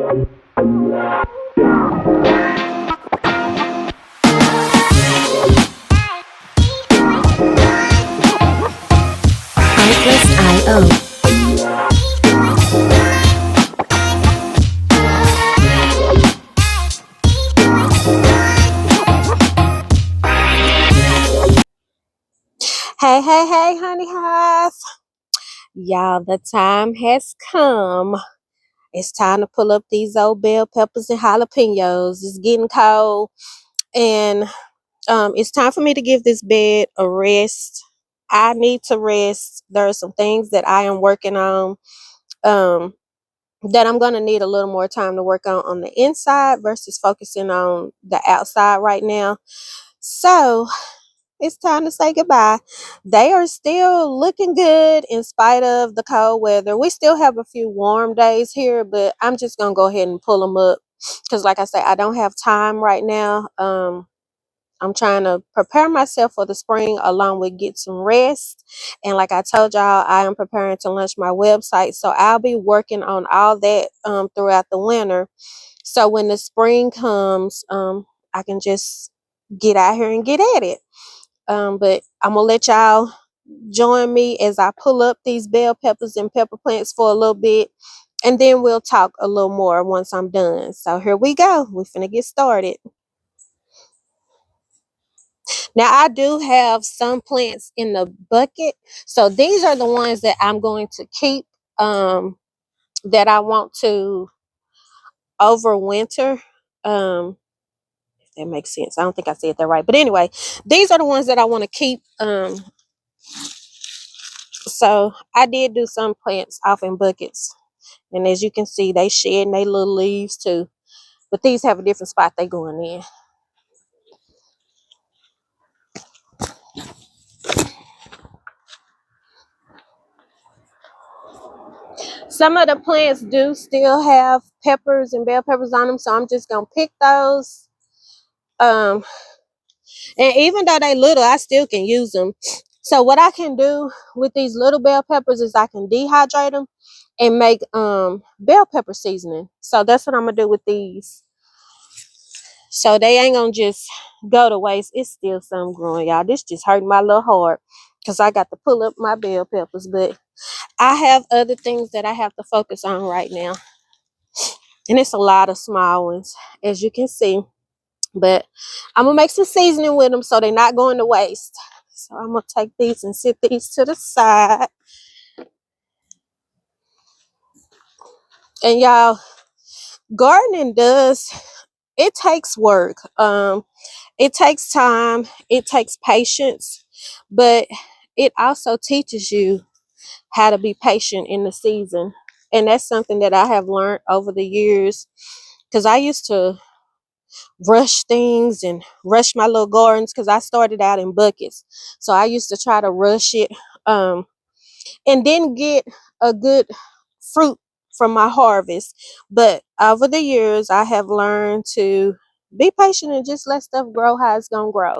IO. Hey, hey, hey, honey hive. Y'all, the time has come. It's time to pull up these old bell peppers and jalapenos. It's getting cold, and it's time for me to give this bed a rest. I need to rest. There are some things that I am working on um, that I'm going to need a little more time to work on the inside versus focusing on the outside right now. So it's time to say goodbye. They are still looking good in spite of the cold weather. We still have a few warm days here, but I'm just gonna go ahead and pull them up because, like I say, I don't have time right now. I'm trying to prepare myself for the spring along with get some rest. And like I told y'all, I am preparing to launch my website. So I'll be working on all that throughout the winter. So when the spring comes, I can just get out here and get at it. But I'm gonna let y'all join me as I pull up these bell peppers and pepper plants for a little bit, and then we'll talk a little more once I'm done. So here we go. We're finna get started. Now I do have some plants in the bucket, so these are the ones that I'm going to keep. That I want to overwinter. If that makes sense. I don't think I said that right, but anyway, these are the ones that I want to keep. So I did do some plants off in buckets. And as you can see, they shedding their little leaves too. But these have a different spot they going in. Some of the plants do still have peppers and bell peppers on them, so I'm just gonna pick those. Um, and even though they little, I still can use them. So what I can do with these little bell peppers is I can dehydrate them and make bell pepper seasoning. So that's what I'm gonna do with these. So they ain't gonna just go to waste. It's still some growing, y'all. This just hurting my little heart because I got to pull up my bell peppers. But I have other things that I have to focus on right now. And it's a lot of small ones, as you can see. But I'm gonna make some seasoning with them so they're not going to waste. So I'm gonna take these and sit these to the side. And y'all, gardening it takes work. It takes time, it takes patience, but it also teaches you how to be patient in the season. And that's something that I have learned over the years because I used to rush things and rush my little gardens because I started out in buckets. So I used to try to rush it and didn't get a good fruit from my harvest. But over the years, I have learned to be patient and just let stuff grow how it's going to grow.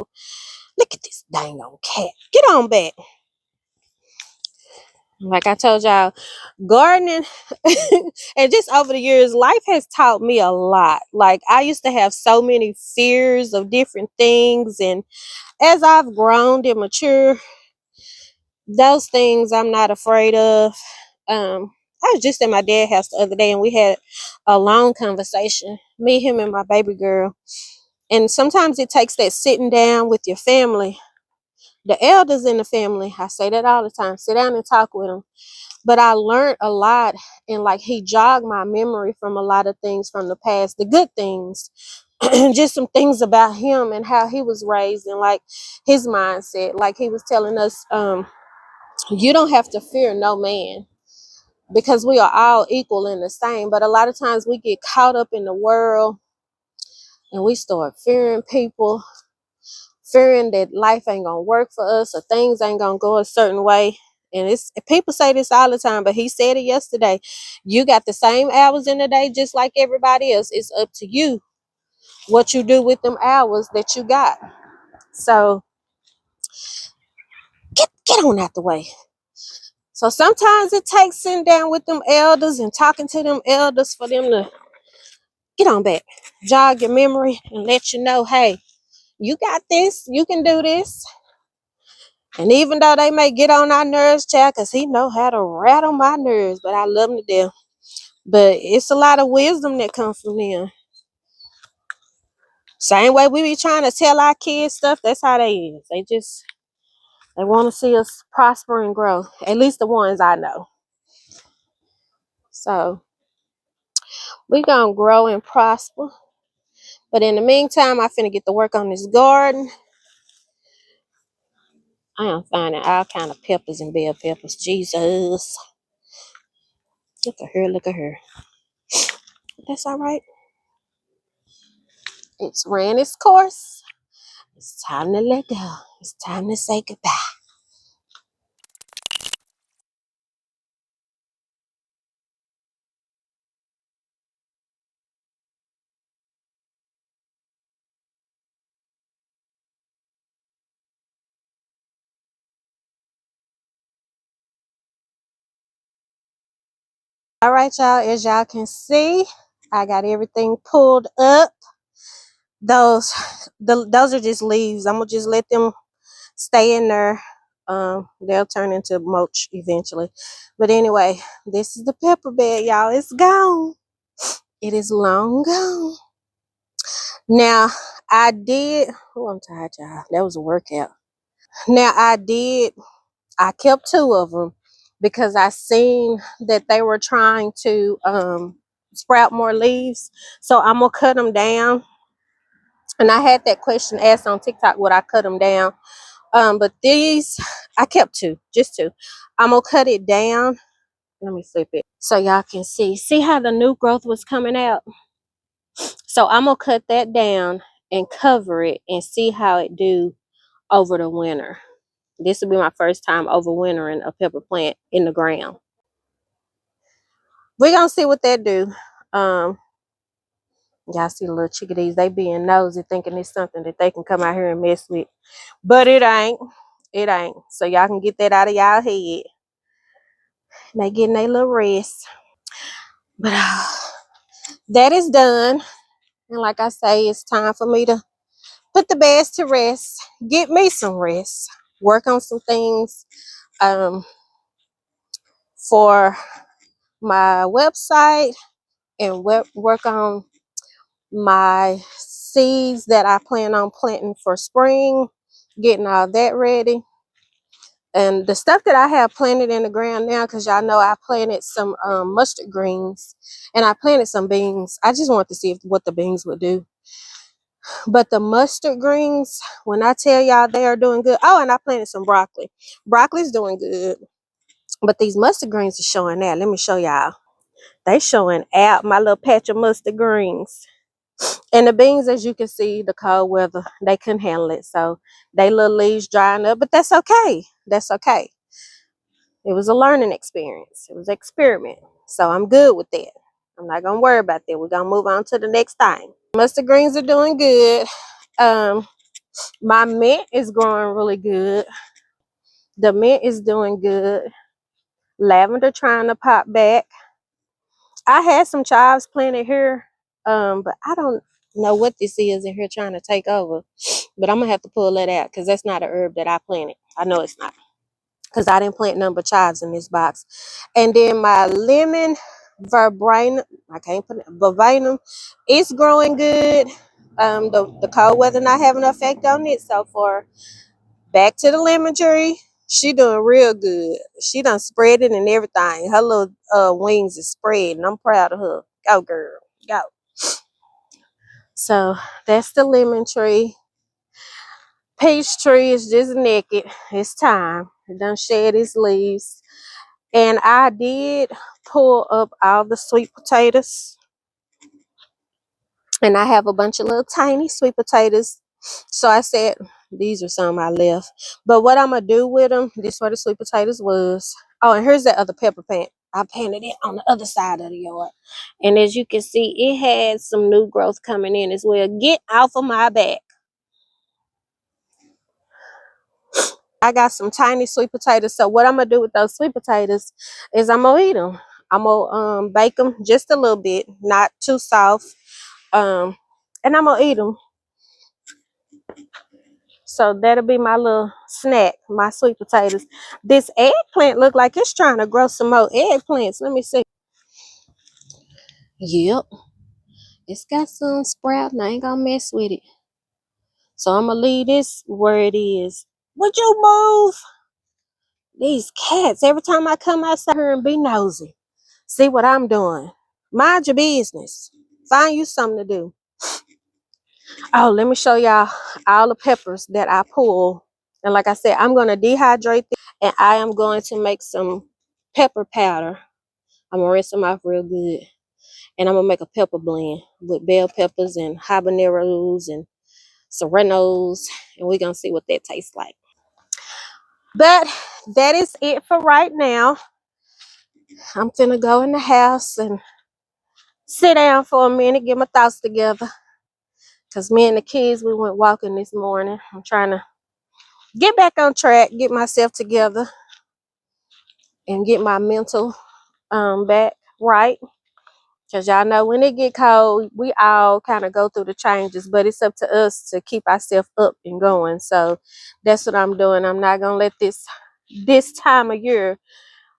Look at this dang on cat. Get on back. Like I told y'all, gardening and just over the years, life has taught me a lot. Like I used to have so many fears of different things, and as I've grown and matured, those things I'm not afraid of. I was just at my dad's house the other day, and we had a long conversation, me, him, and my baby girl. And sometimes it takes that sitting down with your family, the elders in the family. I say that all the time. Sit down and talk with them. But I learned a lot, and like he jogged my memory from a lot of things from the past, the good things, just some things about him and how he was raised and like his mindset. Like he was telling us, you don't have to fear no man because we are all equal and the same. But a lot of times we get caught up in the world and we start fearing people, fearing that life ain't gonna work for us or things ain't gonna go a certain way. And it's people say this all the time, but he said it yesterday. You got the same hours in the day just like everybody else. It's up to you what you do with them hours that you got. So get on out the way. So sometimes it takes sitting down with them elders and talking to them elders for them to Get on back. Jog your memory and let you know, hey, you got this. You can do this. And even though they may get on our nerves, child, because he know how to rattle my nerves, but I love him to death. But it's a lot of wisdom that comes from them. Same way we be trying to tell our kids stuff, that's how they is. They want to see us prosper and grow. At least the ones I know. So we gonna grow and prosper. But in the meantime, I finna get to work on this garden. I am finding all kind of peppers and bell peppers. Jesus. Look at her, look at her. That's all right. It's ran its course. It's time to let go. It's time to say goodbye. All right, y'all. As y'all can see, I got everything pulled up. Those are just leaves. I'm gonna just let them stay in there. They'll turn into mulch eventually. But anyway, this is the pepper bed, y'all. It's gone. It is long gone. Now, I did. Oh, I'm tired, y'all. That was a workout. Now, I kept two of them because I seen that they were trying to sprout more leaves. So I'm gonna cut them down. And I had that question asked on TikTok, would I cut them down? But these, I kept two, just two. I'm gonna cut it down. Let me flip it so y'all can see. See how the new growth was coming out? So I'm gonna cut that down and cover it and see how it do over the winter. This will be my first time overwintering a pepper plant in the ground. We're gonna see what that do. Y'all see the little chickadees, they being nosy thinking it's something that they can come out here and mess with. But it ain't. It ain't. So y'all can get that out of y'all head. They getting a little rest. But that is done. And like I say, it's time for me to put the beds to rest. Get me some rest. Work on some things for my website and work on my seeds that I plan on planting for spring, getting all that ready. And the stuff that I have planted in the ground now, because y'all know I planted some mustard greens and I planted some beans. I just wanted to see what the beans would do. But the mustard greens, when I tell y'all they are doing good. Oh, and I planted some broccoli. Broccoli's doing good. But these mustard greens are showing out. Let me show y'all. They showing out my little patch of mustard greens. And the beans, as you can see, the cold weather, they couldn't handle it. So they little leaves drying up, but that's okay. That's okay. It was a learning experience. It was an experiment. So I'm good with that. I'm not gonna worry about that. We're gonna move on to the next thing. Mustard greens are doing good. My mint is growing really good. The mint is doing good. Lavender trying to pop back. I had some chives planted here, but I don't know what this is in here trying to take over. But I'm gonna have to pull that out because that's not a herb that I planted. I know it's not because I didn't plant none but chives in this box. And then my lemon verbena, I can't put it, verbena, it's growing good. The cold weather not having an effect on it. So for back to the lemon tree, she doing real good. She done spread it and everything. Her little wings is spreading. I'm proud of her. Go girl, go. So that's the lemon tree. Peach tree is just naked. It's time. It done shed its leaves. And I did pull up all the sweet potatoes. And I have a bunch of little tiny sweet potatoes. So I said, these are some I left. But what I'm going to do with them, this is where the sweet potatoes was. Oh, and here's that other pepper plant. I planted it on the other side of the yard. And as you can see, it had some new growth coming in as well. Get off of my back. I got some tiny sweet potatoes. So what I'm going to do with those sweet potatoes is I'm going to eat them. I'm going to bake them just a little bit, not too soft. And I'm gonna eat them. So that'll be my little snack, my sweet potatoes. This eggplant look like it's trying to grow some more eggplants. Let me see. Yep, it's got some sprouting. I ain't gonna mess with it. So I'm gonna leave this where it is. Would you move? These cats, every time I come outside here and be nosy, see what I'm doing. Mind your business. Find you something to do. Oh, let me show y'all all the peppers that I pull. And like I said, I'm going to dehydrate them, and I am going to make some pepper powder. I'm going to rinse them off real good. And I'm going to make a pepper blend with bell peppers and habaneros and serranos. And we're going to see what that tastes like. But that is it for right now. I'm finna go in the house and sit down for a minute, get my thoughts together. Because me and the kids, we went walking this morning. I'm trying to get back on track, get myself together, and get my mental back right. Because y'all know when it get cold, we all kind of go through the changes, but it's up to us to keep ourselves up and going. So that's what I'm doing. I'm not going to let this time of year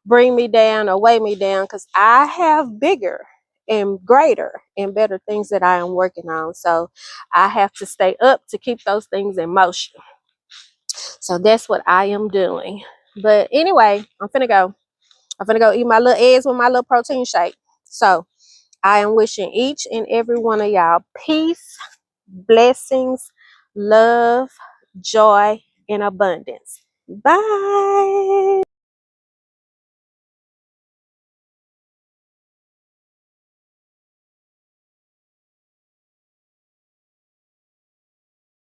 bring me down or weigh me down, because I have bigger and greater and better things that I am working on. So I have to stay up to keep those things in motion. So that's what I am doing. But anyway, I'm finna go. I'm finna go eat my little eggs with my little protein shake. So I am wishing each and every one of y'all peace, blessings, love, joy, and abundance. Bye.